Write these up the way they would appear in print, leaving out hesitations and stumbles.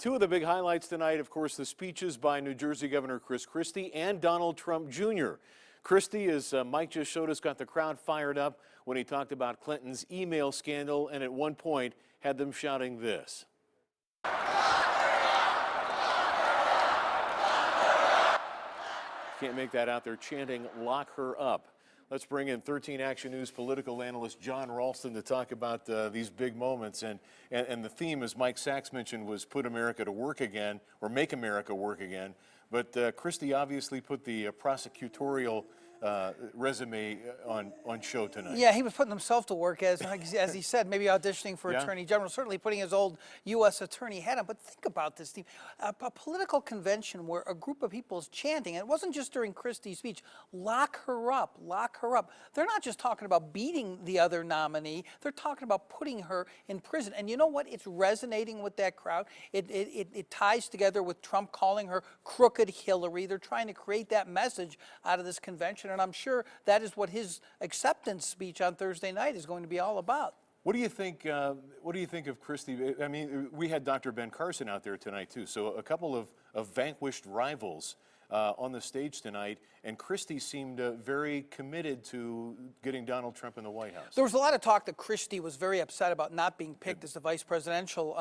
Two of the big highlights tonight, of course, the speeches by New Jersey Governor Christie and Donald Trump Jr. Christie, as Mike just showed us, got the crowd fired up when he talked about Clinton's email scandal and at one point had them shouting this. Can't make that out. They're chanting, "Lock her up." Let's bring in 13 Action News political analyst Jon Ralston to talk about these big moments. And the theme, as Mike Sachs mentioned, was put America to work again, or make America work again. But Christie obviously put the prosecutorial resume on show tonight. Yeah, he was putting himself to work, as he said, maybe auditioning for Attorney General, certainly putting his old U.S. attorney hat on. But think about this, Steve. A political convention where a group of people is chanting, and it wasn't just during Christie's speech, lock her up, lock her up. They're not just talking about beating the other nominee, they're talking about putting her in prison. And you know what? It's resonating with that crowd. It ties together with Trump calling her crooked Hillary. They're trying to create that message out of this convention. And I'm sure that is what his acceptance speech on Thursday night is going to be all about. What do you think? What do you think of Christie? I mean, we had Dr. Ben Carson out there tonight too. So a couple of vanquished rivals on the stage tonight, and Christie seemed very committed to getting Donald Trump in the White House. There was a lot of talk that Christie was very upset about not being picked as the vice presidential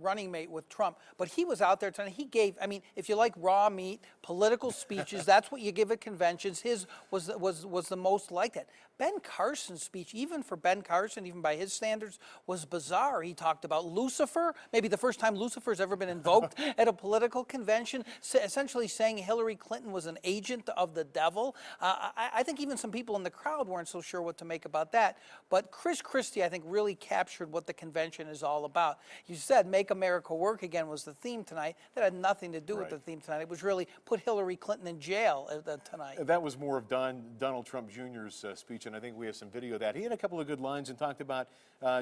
running mate with Trump, but he was out there tonight. He gave, I mean, if you like raw meat, political speeches, that's what you give at conventions. His was the most like that. Ben Carson's speech, even for Ben Carson, even by his standards, was bizarre. He talked about Lucifer, maybe the first time Lucifer's ever been invoked at a political convention, essentially saying Hillary Clinton was an agent of the devil. I think even some people in the crowd weren't so sure what to make about that. But Christie, I think, really captured what the convention is all about. You said "Make America Work Again" was the theme tonight. That had nothing to do with the theme tonight. It was really put Hillary Clinton in jail tonight. That was more of Donald Trump Jr.'s speech, and I think we have some video of that. He had a couple of good lines and talked about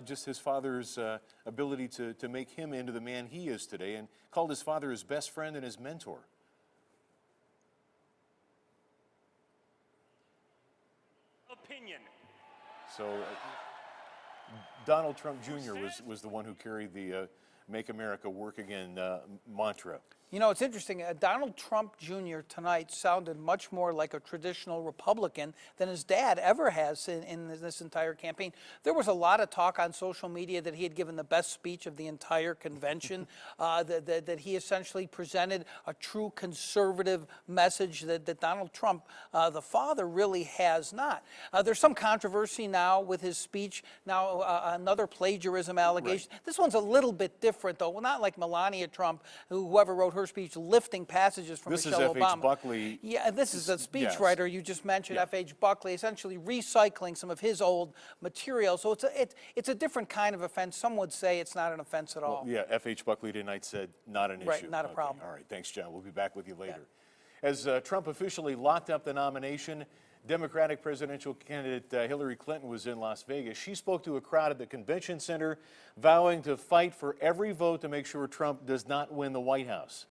just his father's ability to make him into the man he is today, and called his father his best friend and his mentor. Opinion. So Donald Trump Jr. was the one who carried the "Make America Work Again" mantra. You know, it's interesting. Donald Trump Jr. tonight sounded much more like a traditional Republican than his dad ever has in this entire campaign. There was a lot of talk on social media that he had given the best speech of the entire convention, that he essentially presented a true conservative message that Donald Trump, the father, really has not. There's some controversy now with his speech. Now, another plagiarism allegation. Right. This one's a little bit different, though. Well, not like Melania Trump, whoever wrote her speech lifting passages from Michelle Obama. This is F.H. Buckley. Yeah, this is a speechwriter you just mentioned, F.H. Buckley, essentially recycling some of his old material. So it's a different kind of offense. Some would say it's not an offense at all. Well, yeah, F.H. Buckley tonight said not an issue. Right, not a problem. All right, thanks, John. We'll be back with you later. Yeah. As Trump officially locked up the nomination, Democratic presidential candidate Hillary Clinton was in Las Vegas. She spoke to a crowd at the convention center, vowing to fight for every vote to make sure Trump does not win the White House.